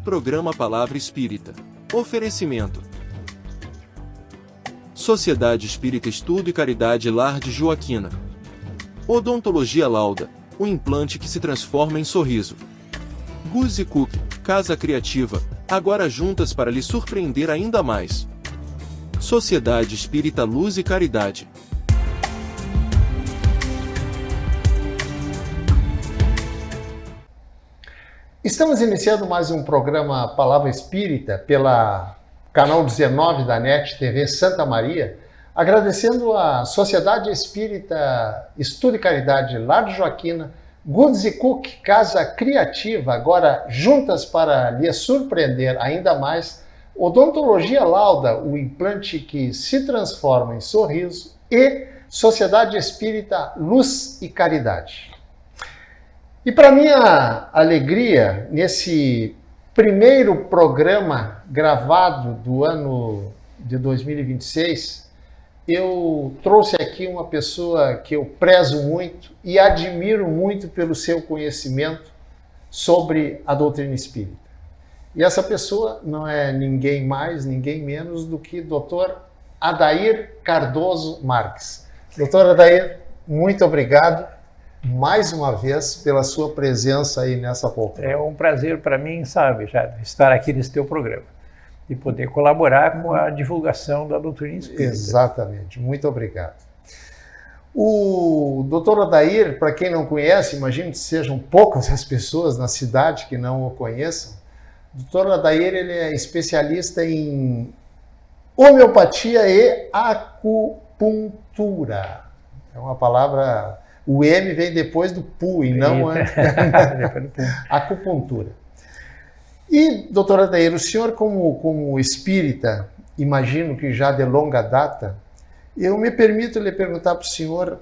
Programa Palavra Espírita. Oferecimento: Sociedade Espírita Estudo e Caridade Lar de Joaquina. Odontologia Lauda, o implante que se transforma em sorriso. Guzzi Cook, Casa Criativa, agora juntas para lhe surpreender ainda mais. Sociedade Espírita Luz e Caridade. Estamos iniciando mais um programa Palavra Espírita pela canal 19 da NET TV Santa Maria, agradecendo a Sociedade Espírita Estudo e Caridade Lar de Joaquina, Guzzi Cook, Casa Criativa, agora juntas para lhe surpreender ainda mais, Odontologia Lauda, o implante que se transforma em sorriso, e Sociedade Espírita Luz e Caridade. E para minha alegria, nesse primeiro programa gravado do ano de 2026, eu trouxe aqui uma pessoa que eu prezo muito e admiro muito pelo seu conhecimento sobre a doutrina espírita. E essa pessoa não é ninguém mais, ninguém menos do que Dr. Adair Cardoso Marques. Dr. Adair, muito obrigado mais uma vez pela sua presença aí nessa poltrona. É um prazer para mim, sabe, já estar aqui nesse teu programa e poder colaborar com a divulgação da doutrina espírita. Exatamente, muito obrigado. O Dr. Adair, para quem não conhece, imagino que sejam poucas as pessoas na cidade que não o conheçam. O Dr. Adair, ele é especialista em homeopatia e acupuntura. É uma palavra... O M vem depois do PU e não antes. Acupuntura. E, doutora Adair, o senhor como espírita, imagino que já de longa data, eu me permito lhe perguntar para o senhor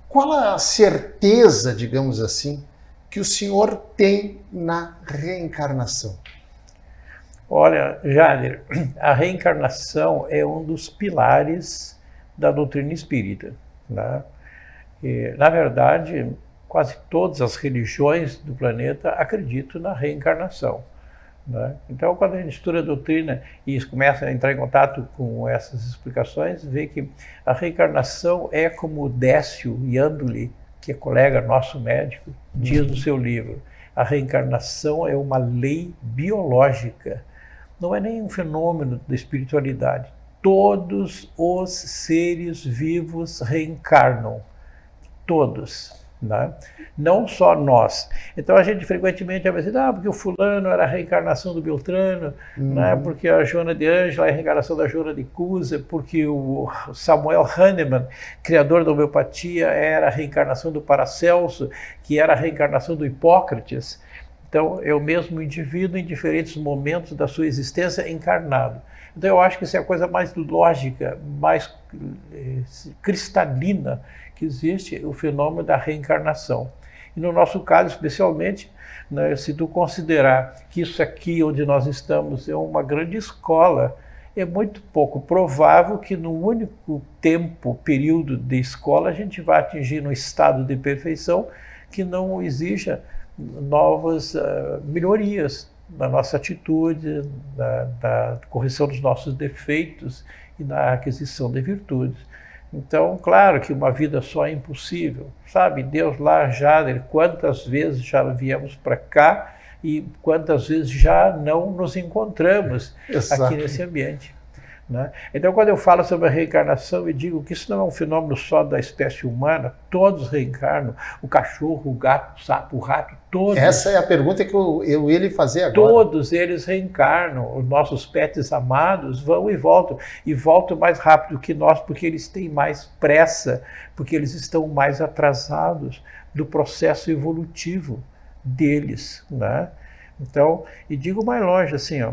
qual a certeza, digamos assim, que o senhor tem na reencarnação? Olha, Jader, a reencarnação é um dos pilares da doutrina espírita, né? E, na verdade, quase todas as religiões do planeta acreditam na reencarnação, né? Então, quando a gente estuda a doutrina e começa a entrar em contato com essas explicações, vê que a reencarnação é como o Décio Iandoli, que é colega nosso médico, diz no seu livro: a reencarnação é uma lei biológica, não é nem um fenômeno da espiritualidade. Todos os seres vivos reencarnam. Todos, né? Não só nós. Então a gente frequentemente vai dizer, porque o fulano era a reencarnação do Beltrano, né? Porque a Joana de Ângela é a reencarnação da Joana de Cusa, porque o Samuel Hahnemann, criador da homeopatia, era a reencarnação do Paracelso, que era a reencarnação do Hipócrates. Então é o mesmo indivíduo em diferentes momentos da sua existência encarnado. Então eu acho que isso é a coisa mais lógica, mais cristalina que existe, o fenômeno da reencarnação. E no nosso caso, especialmente, né, se tu considerar que isso aqui onde nós estamos é uma grande escola, é muito pouco provável que no único período de escola, a gente vá atingir um estado de perfeição que não exija novas melhorias na nossa atitude, na correção dos nossos defeitos e na aquisição de virtudes. Então, claro que uma vida só é impossível, sabe? Deus lá já, quantas vezes já viemos para cá e quantas vezes já não nos encontramos aqui nesse ambiente, né? Então, quando eu falo sobre a reencarnação, eu digo que isso não é um fenômeno só da espécie humana, todos reencarnam, o cachorro, o gato, o sapo, o rato, todos. Essa é a pergunta que eu ia lhe fazer agora. Todos eles reencarnam, os nossos pets amados vão e voltam mais rápido que nós, porque eles têm mais pressa, porque eles estão mais atrasados do processo evolutivo deles, né? Então, e digo mais longe assim, ó,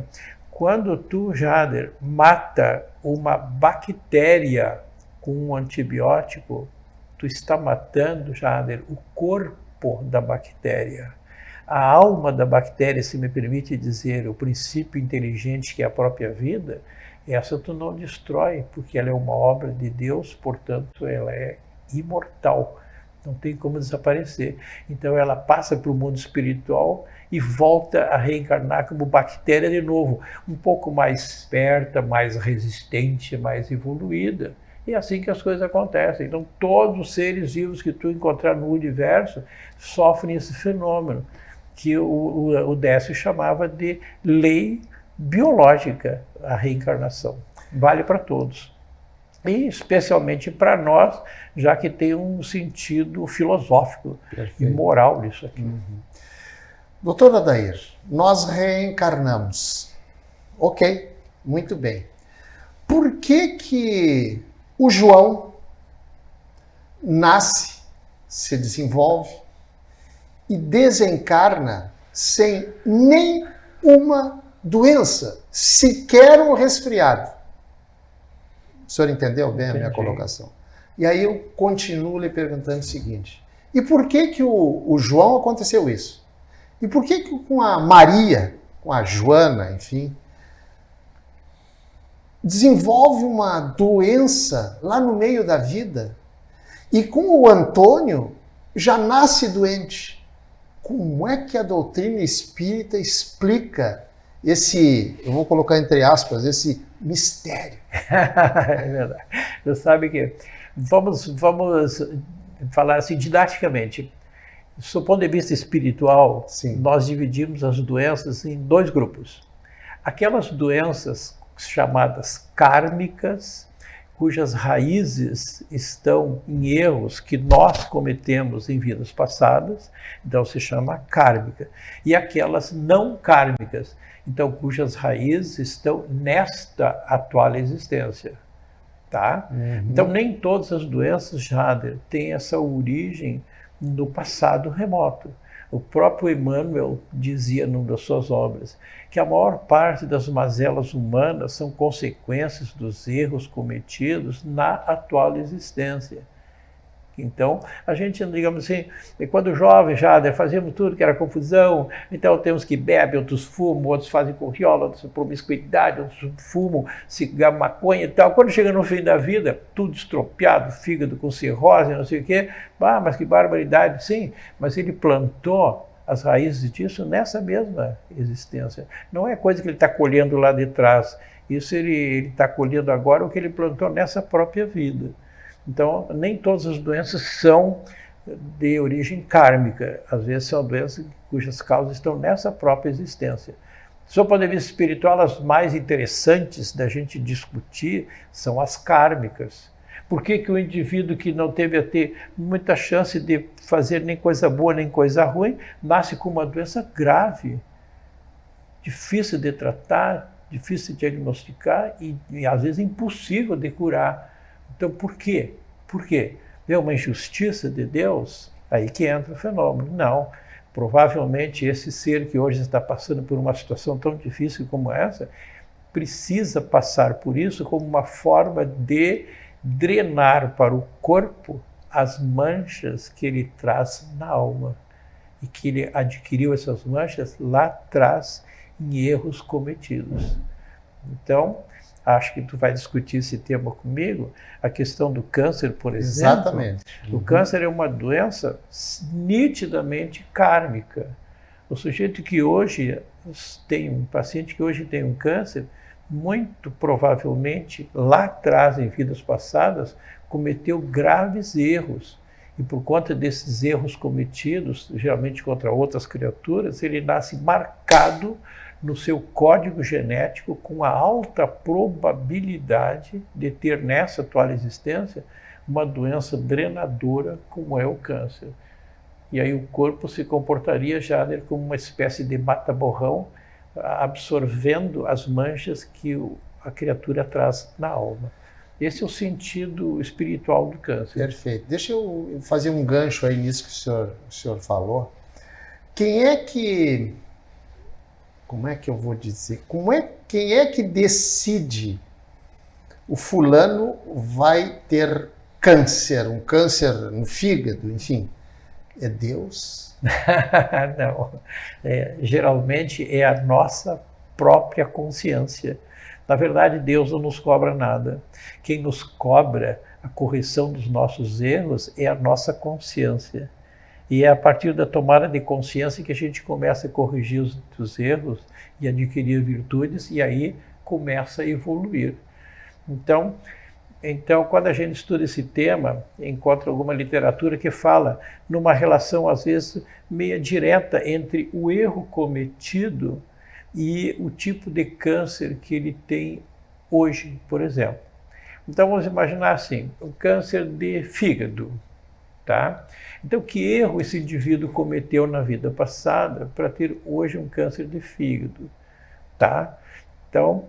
quando tu, Jader, mata uma bactéria com um antibiótico, tu está matando, Jader, o corpo da bactéria. A alma da bactéria, se me permite dizer, o princípio inteligente que é a própria vida, essa tu não destrói, porque ela é uma obra de Deus, portanto ela é imortal. não tem como desaparecer. Então ela passa para o mundo espiritual e volta a reencarnar como bactéria de novo, um pouco mais esperta, mais resistente, mais evoluída. E é assim que as coisas acontecem. Então todos os seres vivos que tu encontrar no universo sofrem esse fenômeno, que o Décio chamava de lei biológica, a reencarnação. Vale para todos. E especialmente para nós, já que tem um sentido filosófico e moral nisso aqui. Doutor Adair, nós reencarnamos. Ok, muito bem. Por que o João nasce, se desenvolve e desencarna sem nenhuma doença, sequer um resfriado? O senhor entendeu bem a minha colocação? E aí eu continuo lhe perguntando o seguinte: e por que o João aconteceu isso? E por que com a Maria, com a Joana, enfim, desenvolve uma doença lá no meio da vida, e com o Antônio já nasce doente? Como é que a doutrina espírita explica esse, eu vou colocar entre aspas, esse mistério? É verdade. Você sabe que vamos falar assim didaticamente. Do ponto de vista espiritual, Sim. Nós dividimos as doenças em dois grupos. Aquelas doenças chamadas kármicas, cujas raízes estão em erros que nós cometemos em vidas passadas, então se chama kármica. E aquelas não kármicas, então cujas raízes estão nesta atual existência. Tá? Então nem todas as doenças, Jader, têm essa origem no passado remoto. O próprio Emmanuel dizia numa das suas obras que a maior parte das mazelas humanas são consequências dos erros cometidos na atual existência. Então, a gente, digamos assim, quando jovem já fazíamos tudo que era confusão, então temos que beber, outros fumam, outros fazem corriola, outros promiscuidade, outros fumam cigarro, maconha e tal. Quando chega no fim da vida, tudo estropiado, fígado com cirrose, não sei o quê, mas que barbaridade, sim, mas ele plantou as raízes disso nessa mesma existência. Não é coisa que ele está colhendo lá de trás, isso ele está colhendo agora o que ele plantou nessa própria vida. Então, nem todas as doenças são de origem kármica. Às vezes são doenças cujas causas estão nessa própria existência. Do ponto de vista espiritual, as mais interessantes da gente discutir são as kármicas. Por que o indivíduo que não teve a ter muita chance de fazer nem coisa boa nem coisa ruim, nasce com uma doença grave, difícil de tratar, difícil de diagnosticar e às vezes impossível de curar? Então, por quê? Por quê? É uma injustiça de Deus? Aí que entra o fenômeno. Não. Provavelmente esse ser que hoje está passando por uma situação tão difícil como essa, precisa passar por isso como uma forma de drenar para o corpo as manchas que ele traz na alma. E que ele adquiriu essas manchas lá atrás em erros cometidos. Então, acho que tu vai discutir esse tema comigo, a questão do câncer, por exemplo. Exatamente. O câncer é uma doença nitidamente kármica. O sujeito que hoje tem um paciente que hoje tem um câncer, muito provavelmente lá atrás, em vidas passadas, cometeu graves erros. E por conta desses erros cometidos, geralmente contra outras criaturas, ele nasce marcado no seu código genético com a alta probabilidade de ter nessa atual existência uma doença drenadora como é o câncer. E aí o corpo se comportaria já como uma espécie de mata-borrão, absorvendo as manchas que a criatura traz na alma. Esse é o sentido espiritual do câncer. Perfeito. Deixa eu fazer um gancho aí nisso que o senhor falou. Quem é que... Como é que eu vou dizer? Quem é que decide o fulano vai ter câncer, um câncer no fígado, enfim? É Deus? Não. Geralmente é a nossa própria consciência. Na verdade, Deus não nos cobra nada. Quem nos cobra a correção dos nossos erros é a nossa consciência. E é a partir da tomada de consciência que a gente começa a corrigir os erros e adquirir virtudes, e aí começa a evoluir. Então, quando a gente estuda esse tema, encontra alguma literatura que fala numa relação, às vezes, meia direta entre o erro cometido e o tipo de câncer que ele tem hoje, por exemplo. Então, vamos imaginar assim, um câncer de fígado, tá? Então, que erro esse indivíduo cometeu na vida passada para ter hoje um câncer de fígado, tá? Então,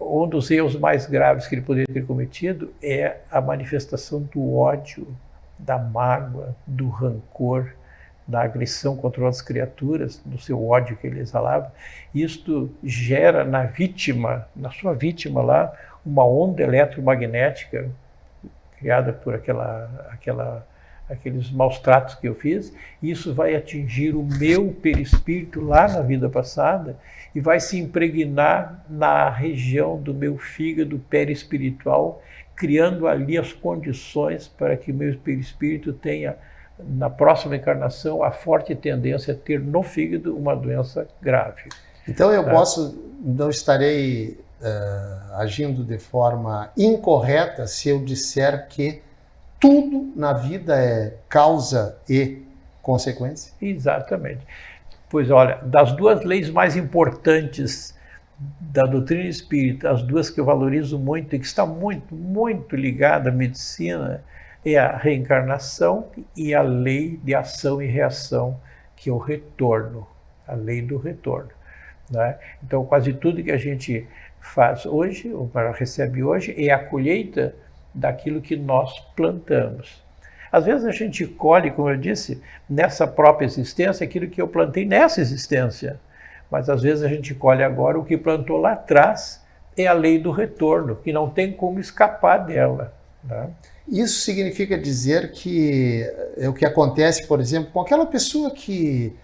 um dos erros mais graves que ele poderia ter cometido é a manifestação do ódio, da mágoa, do rancor, da agressão contra outras criaturas, do seu ódio que ele exalava. Isto gera na vítima, na sua vítima lá, uma onda eletromagnética criada por aqueles maus tratos que eu fiz. Isso vai atingir o meu perispírito lá na vida passada e vai se impregnar na região do meu fígado perispiritual, criando ali as condições para que meu perispírito tenha, na próxima encarnação, a forte tendência a ter no fígado uma doença grave. Então eu não estarei agindo de forma incorreta se eu disser que tudo na vida é causa e consequência? Exatamente. Pois olha, das duas leis mais importantes da doutrina espírita, as duas que eu valorizo muito e que está muito, muito ligada à medicina, é a reencarnação e a lei de ação e reação, que é o retorno, a lei do retorno, né? Então, quase tudo que a gente faz hoje, ou recebe hoje, é a colheita daquilo que nós plantamos. Às vezes a gente colhe, como eu disse, nessa própria existência, aquilo que eu plantei nessa existência. Mas às vezes a gente colhe agora o que plantou lá atrás, é a lei do retorno, que não tem como escapar dela, né? Isso significa dizer que é o que acontece, por exemplo, com aquela pessoa que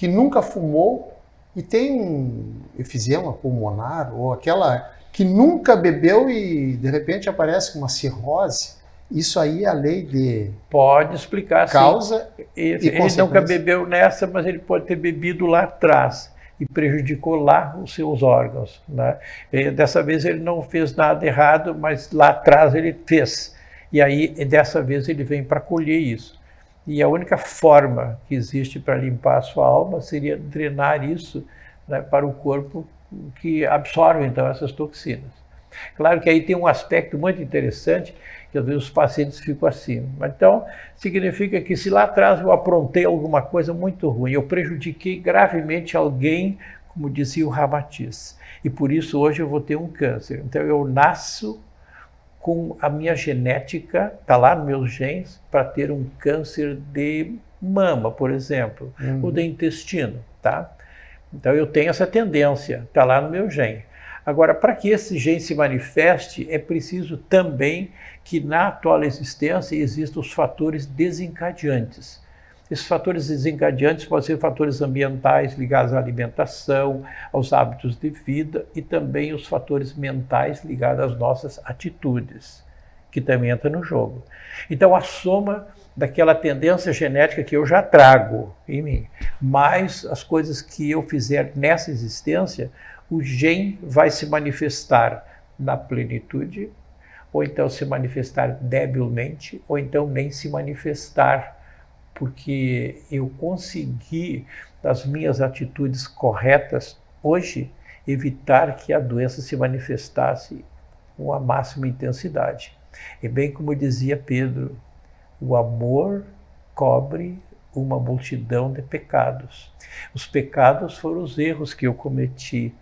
nunca fumou e tem um efizema pulmonar, ou aquela que nunca bebeu e de repente aparece com uma cirrose. Isso aí é a lei de... Pode explicar, causa sim. E ele nunca bebeu nessa, mas ele pode ter bebido lá atrás e prejudicou lá os seus órgãos, né? Dessa vez ele não fez nada errado, mas lá atrás ele fez. E aí, dessa vez, ele vem para colher isso. E a única forma que existe para limpar a sua alma seria drenar isso, né, para o corpo, que absorve, então, essas toxinas. Claro que aí tem um aspecto muito interessante, que às vezes os pacientes ficam assim. Então, significa que se lá atrás eu aprontei alguma coisa muito ruim, eu prejudiquei gravemente alguém, como dizia o Ramatiz, e por isso hoje eu vou ter um câncer. Então, eu nasço com a minha genética, está lá nos meus genes, para ter um câncer de mama, por exemplo, ou de intestino, tá? Então eu tenho essa tendência, está lá no meu gene. Agora, para que esse gene se manifeste, é preciso também que na atual existência existam os fatores desencadeantes. Esses fatores desencadeantes podem ser fatores ambientais ligados à alimentação, aos hábitos de vida e também os fatores mentais ligados às nossas atitudes, que também entra no jogo. Então, a soma daquela tendência genética que eu já trago em mim, mais as coisas que eu fizer nessa existência, o gene vai se manifestar na plenitude, ou então se manifestar debilmente, ou então nem se manifestar, porque eu consegui, das minhas atitudes corretas hoje, evitar que a doença se manifestasse com a máxima intensidade. E bem como dizia Pedro, o amor cobre uma multidão de pecados. Os pecados foram os erros que eu cometi,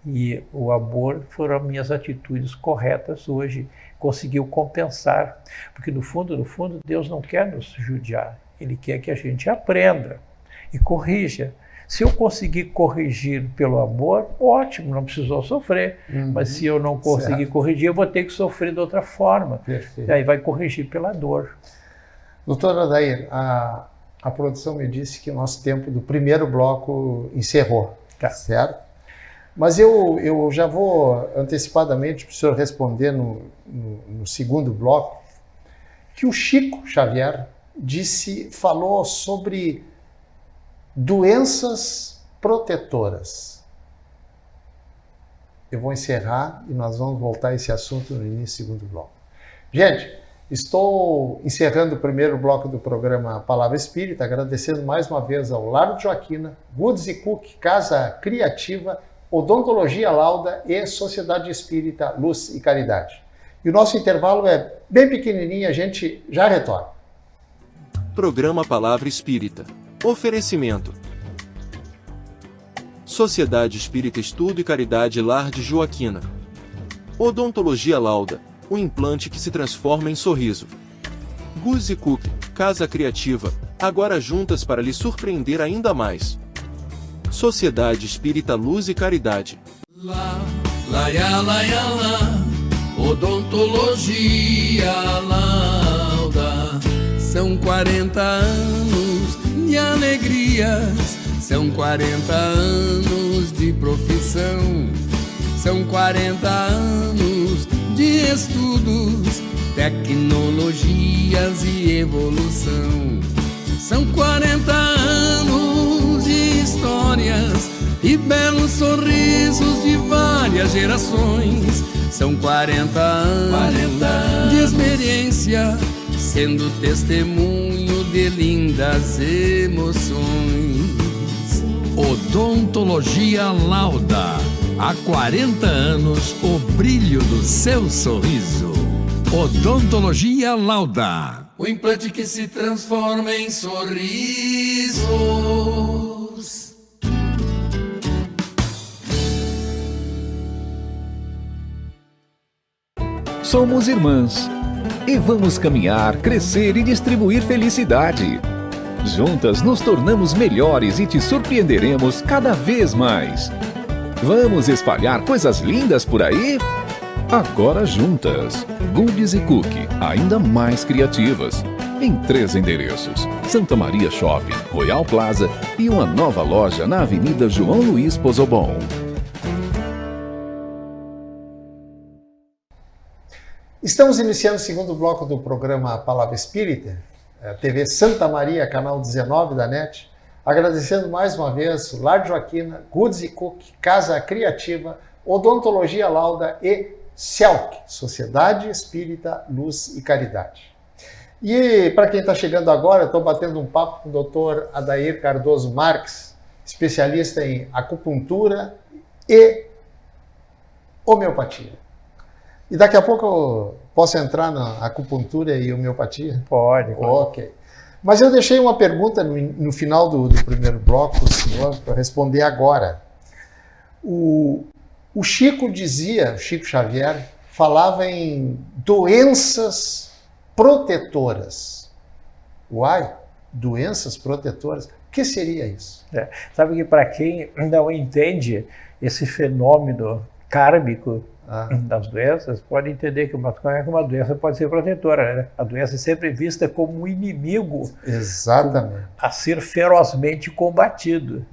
e o amor foram as minhas atitudes corretas hoje. Conseguiu compensar, porque no fundo, Deus não quer nos judiar. Ele quer que a gente aprenda e corrija. Se eu conseguir corrigir pelo amor, ótimo, não precisou sofrer. Mas se eu não conseguir corrigir, eu vou ter que sofrer de outra forma. Perfeito. E aí vai corrigir pela dor. Doutor Adair, a produção me disse que o nosso tempo do primeiro bloco encerrou, Tá. certo? Mas eu já vou antecipadamente para o senhor responder no segundo bloco, que o Chico Xavier falou sobre doenças protetoras. Eu vou encerrar e nós vamos voltar a esse assunto no início do segundo bloco. Gente, estou encerrando o primeiro bloco do programa Palavra Espírita, agradecendo mais uma vez ao Lar de Joaquina, Goods & Cook, Casa Criativa, Odontologia Lauda e Sociedade Espírita Luz e Caridade. E o nosso intervalo é bem pequenininho, a gente já retorna. Programa Palavra Espírita. Oferecimento: Sociedade Espírita Estudo e Caridade Lar de Joaquina. Odontologia Lauda, o implante que se transforma em sorriso. Goods & Cook, Casa Criativa, agora juntas para lhe surpreender ainda mais. Sociedade Espírita Luz e Caridade. Odontologia Lauda. São 40 anos de alegrias, são 40 anos de profissão, são 40 anos de estudos, tecnologias e evolução. São 40 anos de histórias e belos sorrisos de várias gerações. São 40 anos de experiência, sendo testemunho de lindas emoções. Odontologia Lauda. Há 40 anos, o brilho do seu sorriso. Odontologia Lauda. O implante que se transforma em sorrisos. Somos irmãs e vamos caminhar, crescer e distribuir felicidade. Juntas nos tornamos melhores e te surpreenderemos cada vez mais. Vamos espalhar coisas lindas por aí? Agora juntas. Goods & Cook, ainda mais criativas. Em 3 endereços: Santa Maria Shopping, Royal Plaza e uma nova loja na Avenida João Luiz Pozobon. Estamos iniciando o segundo bloco do programa Palavra Espírita, TV Santa Maria, canal 19 da NET. Agradecendo mais uma vez o Lar de Joaquina, Goods & Cook, Casa Criativa, Odontologia Lauda e CELC, Sociedade Espírita Luz e Caridade. E para quem está chegando agora, eu estou batendo um papo com o Dr. Adair Cardoso Marques, especialista em acupuntura e homeopatia. E daqui a pouco eu posso entrar na acupuntura e homeopatia? Pode. Ok. Mas eu deixei uma pergunta no final do primeiro bloco, senhor, para responder agora. O Chico Chico Xavier, falava em doenças protetoras. Uai, doenças protetoras? O que seria isso? Sabe que para quem não entende esse fenômeno kármico das doenças, pode entender que uma doença pode ser protetora, né? A doença é sempre vista como um inimigo. Exatamente. A ser ferozmente combatido.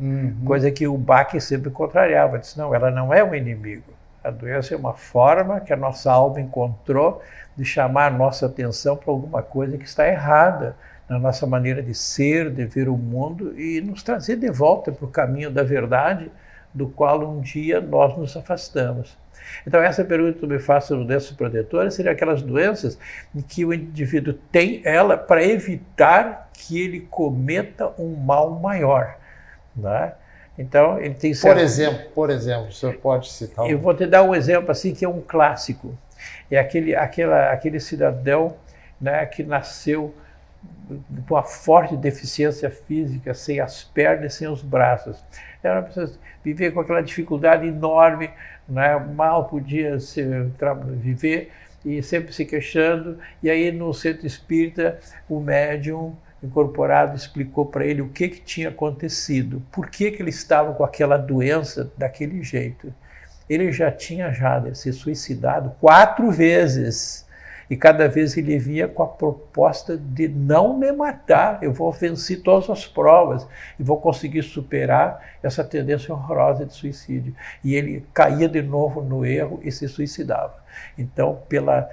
Coisa que o Bach sempre contrariava. Disse, não, ela não é um inimigo. A doença é uma forma que a nossa alma encontrou de chamar a nossa atenção para alguma coisa que está errada na nossa maneira de ser, de ver o mundo e nos trazer de volta para o caminho da verdade, do qual um dia nós nos afastamos. Então essa pergunta que tu me faz sobre doenças protetoras seria aquelas doenças em que o indivíduo tem ela para evitar que ele cometa um mal maior, né? Então ele tem certo... Por exemplo, o senhor pode citar? Eu vou te dar um exemplo assim que é um clássico. É aquele cidadão, né, que nasceu com uma forte deficiência física, sem as pernas e sem os braços. Era uma pessoa que vivia com aquela dificuldade enorme, né? Mal podia viver e sempre se queixando. E aí no centro espírita o médium incorporado explicou para ele o que tinha acontecido, por que ele estava com aquela doença daquele jeito. Ele já tinha se suicidado 4 vezes. E cada vez ele vinha com a proposta de não me matar, eu vou vencer todas as provas e vou conseguir superar essa tendência horrorosa de suicídio. E ele caía de novo no erro e se suicidava. Então, pela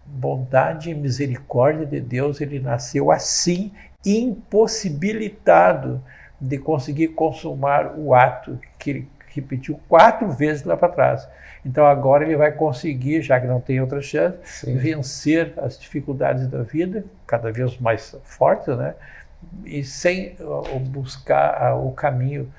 bondade e misericórdia de Deus, ele nasceu assim, impossibilitado de conseguir consumar o ato que ele repetiu 4 vezes lá para trás. Então agora ele vai conseguir, já que não tem outra chance, vencer as dificuldades da vida, cada vez mais fortes, né? E sem buscar o caminho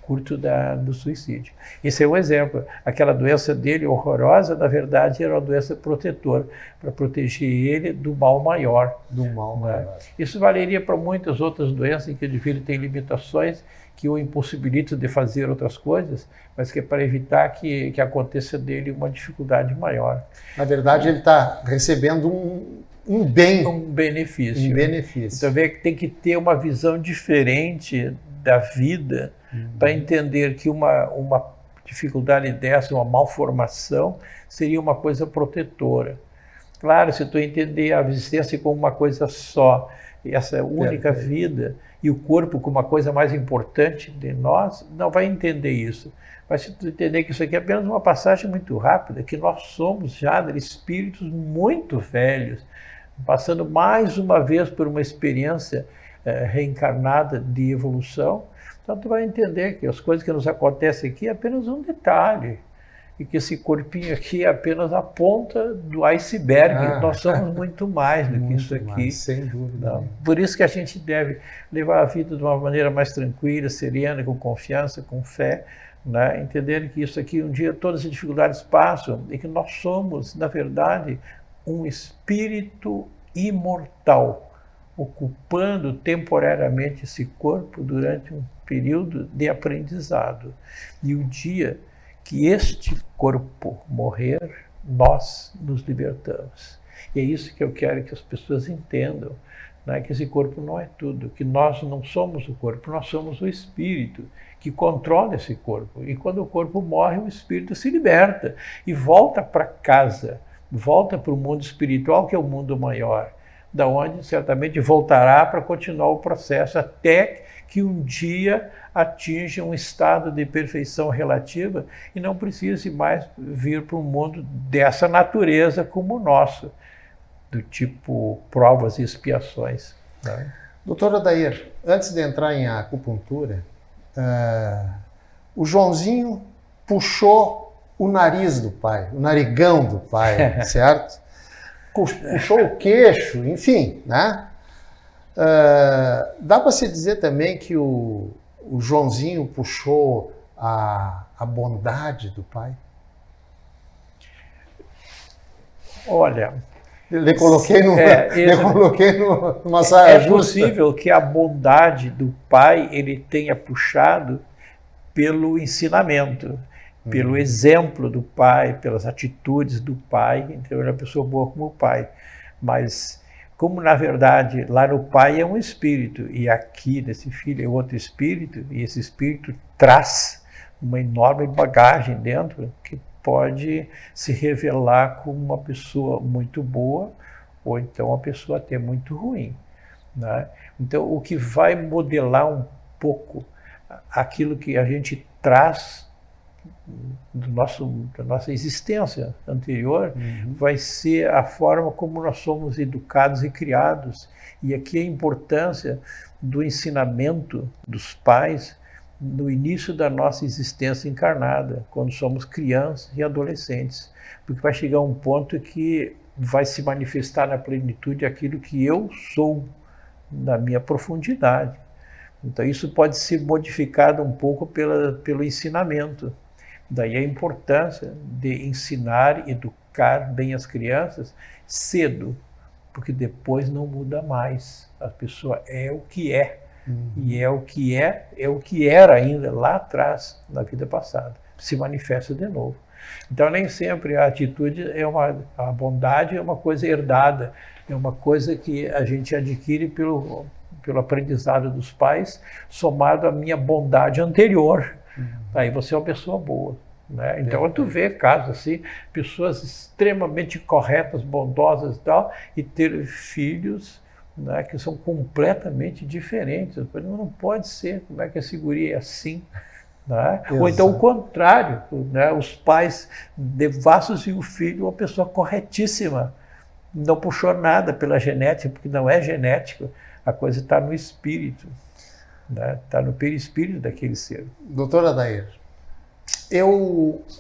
curto do suicídio. Esse é um exemplo. Aquela doença dele, horrorosa, na verdade era uma doença protetora, para proteger ele do mal maior. Do mal maior. Isso valeria para muitas outras doenças em que o indivíduo tem limitações que o impossibilitam de fazer outras coisas, mas que é para evitar que aconteça dele uma dificuldade maior. Na verdade, ele está recebendo um bem. Um benefício. Um benefício. Então, vê que tem que ter uma visão diferente da vida para entender que uma dificuldade dessa, uma malformação, seria uma coisa protetora. Claro, se tu entender a existência como uma coisa só, essa única vida, e o corpo como uma coisa mais importante de nós, não vai entender isso. Mas se tu entender que isso aqui é apenas uma passagem muito rápida, que nós somos já espíritos muito velhos, passando mais uma vez por uma experiência reencarnada de evolução, então tu vai entender que as coisas que nos acontecem aqui é apenas um detalhe, e que esse corpinho aqui é apenas a ponta do iceberg. Nós somos muito mais do que isso aqui. Mais, sem dúvida. Não. Por isso que a gente deve levar a vida de uma maneira mais tranquila, serena, com confiança, com fé, né? Entender que isso aqui, um dia todas as dificuldades passam e que nós somos, na verdade, um espírito imortal, ocupando temporariamente esse corpo durante um período de aprendizado. E o dia que este corpo morrer, nós nos libertamos. E é isso que eu quero que as pessoas entendam, né? Que esse corpo não é tudo, que nós não somos o corpo, nós somos o espírito que controla esse corpo. E quando o corpo morre, o espírito se liberta e volta para casa, volta para o mundo espiritual, que é o mundo maior, da onde certamente voltará para continuar o processo até que um dia atinja um estado de perfeição relativa e não precise mais vir para um mundo dessa natureza como o nosso, do tipo provas e expiações. Né? Doutor Odair, antes de entrar em acupuntura, o Joãozinho puxou o nariz do pai, o narigão do pai, certo? Puxou o queixo, enfim, né? Dá para se dizer também que o Joãozinho puxou a bondade do pai? Olha, lhe coloquei numa saia justa. É possível que a bondade do pai ele tenha puxado pelo ensinamento, pelo exemplo do pai, pelas atitudes do pai. Então ele é uma pessoa boa como o pai. Mas como na verdade lá no pai é um espírito e aqui nesse filho é outro espírito, e esse espírito traz uma enorme bagagem dentro que pode se revelar como uma pessoa muito boa ou então uma pessoa até muito ruim, né? Então o que vai modelar um pouco aquilo que a gente traz da nossa existência anterior, vai ser a forma como nós somos educados e criados. E aqui a importância do ensinamento dos pais no início da nossa existência encarnada, quando somos crianças e adolescentes, porque vai chegar um ponto que vai se manifestar na plenitude aquilo que eu sou, na minha profundidade. Então isso pode ser modificado um pouco pelo ensinamento. Daí a importância de ensinar, educar bem as crianças cedo, porque depois não muda mais. A pessoa é o que é. E é o que era ainda lá atrás, na vida passada. Se manifesta de novo. Então nem sempre a atitude a bondade é uma coisa herdada, é uma coisa que a gente adquire pelo aprendizado dos pais, somado à minha bondade anterior. Aí você é uma pessoa boa. Né? Então, tu vê casos assim, pessoas extremamente corretas, bondosas e tal, e ter filhos, né, que são completamente diferentes. Não pode ser, como é que a guria é assim? Né? Ou então o contrário, né? Os pais devassos e o filho uma pessoa corretíssima, não puxou nada pela genética, porque não é genético, a coisa está no espírito, né? Está no perispírito daquele ser. Doutor Adair,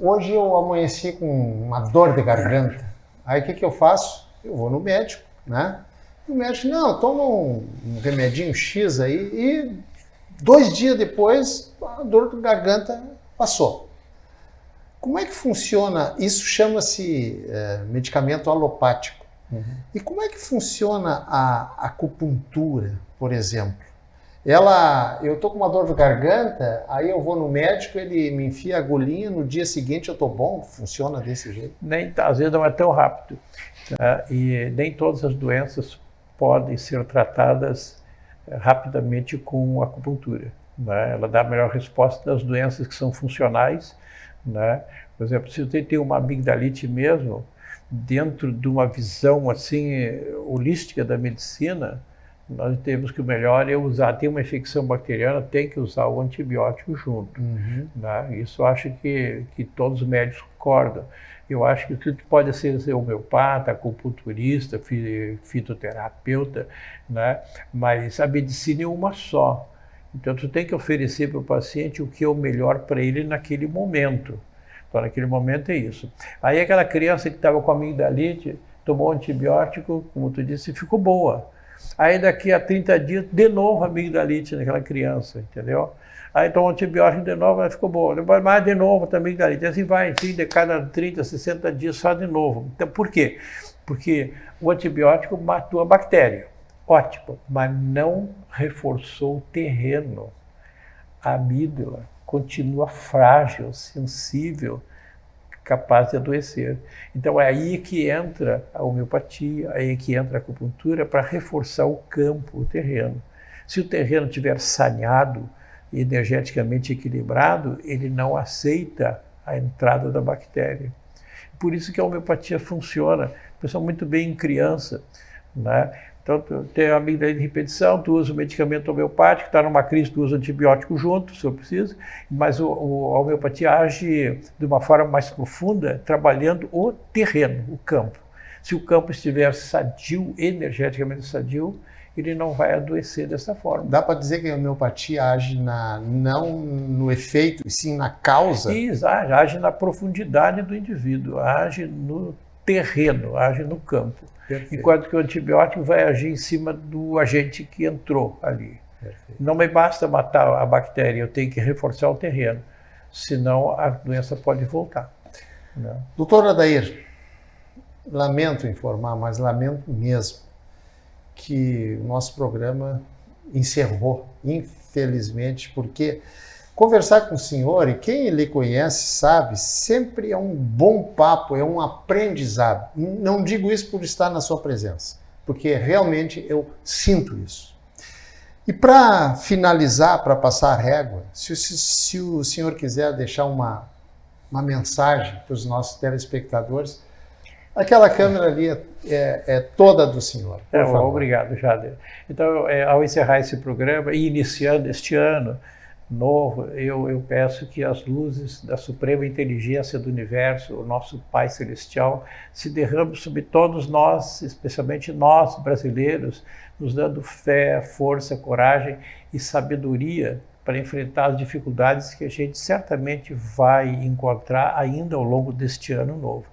hoje eu amanheci com uma dor de garganta. Aí o que eu faço? Eu vou no médico, né? O médico, não, toma um remedinho X aí, e 2 dias depois a dor de garganta passou. Como é que funciona? Isso chama-se medicamento alopático. Uhum. E como é que funciona a acupuntura, por exemplo? Eu estou com uma dor de garganta, aí eu vou no médico, ele me enfia a agulhinha, no dia seguinte eu estou bom? Funciona desse jeito? Às vezes não é tão rápido. Tá? E nem todas as doenças podem ser tratadas rapidamente com acupuntura. Né? Ela dá a melhor resposta das doenças que são funcionais. Né? Por exemplo, se você tem uma amigdalite mesmo, dentro de uma visão assim holística da medicina, nós temos que o melhor é usar, tem uma infecção bacteriana, tem que usar o antibiótico junto. Uhum. Né? Isso eu acho que todos os médicos concordam. Eu acho que tu pode ser homeopata, acupunturista, fitoterapeuta, né? Mas a medicina é uma só. Então tu tem que oferecer para o paciente o que é o melhor para ele naquele momento. Então naquele momento é isso. Aí aquela criança que estava com amigdalite, tomou antibiótico, como tu disse, e ficou boa. Aí daqui a 30 dias, de novo amigdalite naquela criança, entendeu? Aí tomou antibiótico de novo, ela ficou boa. Depois mais de novo também amigdalite. Assim vai, assim, de cada 30, 60 dias só de novo. Então por quê? Porque o antibiótico matou a bactéria. Ótimo, mas não reforçou o terreno. A amígdala continua frágil, sensível, capaz de adoecer. Então é aí que entra a homeopatia, aí que entra a acupuntura para reforçar o campo, o terreno. Se o terreno estiver saneado, energeticamente equilibrado, ele não aceita a entrada da bactéria. Por isso que a homeopatia funciona, funciona muito bem em criança, né? Então, tu tem a amigdalite de repetição, tu usa o medicamento homeopático, está numa crise, tu usa antibiótico junto, se eu preciso, mas a homeopatia age de uma forma mais profunda, trabalhando o terreno, o campo. Se o campo estiver sadio, energeticamente sadio, ele não vai adoecer dessa forma. Dá para dizer que a homeopatia age não no efeito, e sim na causa? Exato, age na profundidade do indivíduo, age no terreno, age no campo. Perfeito. Enquanto que o antibiótico vai agir em cima do agente que entrou ali. Perfeito. Não me basta matar a bactéria, eu tenho que reforçar o terreno, senão a doença pode voltar. Né? Doutor Adair, lamento informar, mas lamento mesmo que o nosso programa encerrou, infelizmente, porque conversar com o senhor, e quem lhe conhece sabe, sempre é um bom papo, é um aprendizado. Não digo isso por estar na sua presença, porque realmente eu sinto isso. E para finalizar, para passar a régua, se o senhor quiser deixar uma mensagem para os nossos telespectadores, aquela câmera ali é toda do senhor. Por favor. Obrigado, Jader. Então, ao encerrar esse programa e iniciando este ano novo, eu peço que as luzes da suprema inteligência do universo, o nosso Pai Celestial, se derramem sobre todos nós, especialmente nós brasileiros, nos dando fé, força, coragem e sabedoria para enfrentar as dificuldades que a gente certamente vai encontrar ainda ao longo deste ano novo.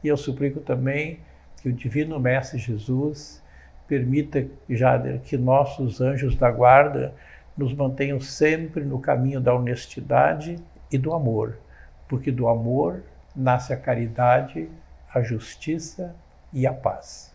E eu suplico também que o Divino Mestre Jesus permita, Jader, que nossos anjos da guarda nos mantenham sempre no caminho da honestidade e do amor, porque do amor nasce a caridade, a justiça e a paz.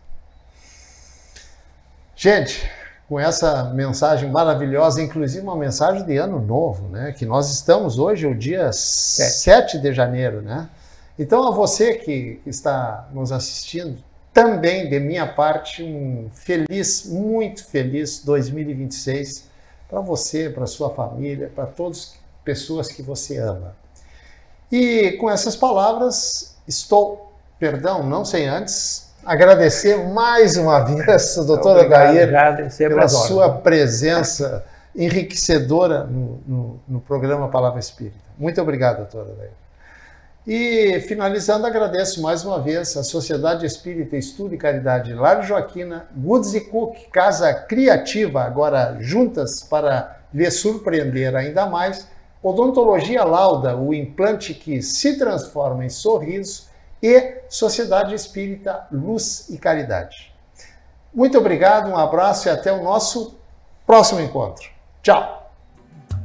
Gente, com essa mensagem maravilhosa, inclusive uma mensagem de ano novo, né? Que nós estamos hoje, o dia 7 de janeiro, né? Então, a você que está nos assistindo, também de minha parte, um feliz, muito feliz 2026 para você, para sua família, para todas as pessoas que você ama. E com essas palavras, não sem antes, agradecer mais uma vez a doutora Dair pela sua presença enriquecedora no programa Palavra Espírita. Muito obrigado, doutora Dair. E, finalizando, agradeço mais uma vez a Sociedade Espírita Estudo e Caridade Lar Joaquina, Goods & Cook, Casa Criativa, agora juntas para lhe surpreender ainda mais, Odontologia Lauda, o implante que se transforma em sorriso, e Sociedade Espírita Luz e Caridade. Muito obrigado, um abraço e até o nosso próximo encontro. Tchau!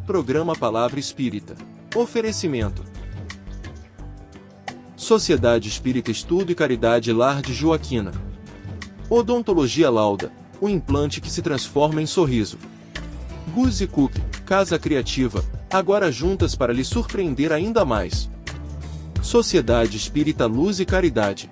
Programa Palavra Espírita. Oferecimento: Sociedade Espírita Estudo e Caridade Lar de Joaquina. Odontologia Lauda, o implante que se transforma em sorriso. Goods & Cook, Casa Criativa, agora juntas para lhe surpreender ainda mais. Sociedade Espírita Luz e Caridade.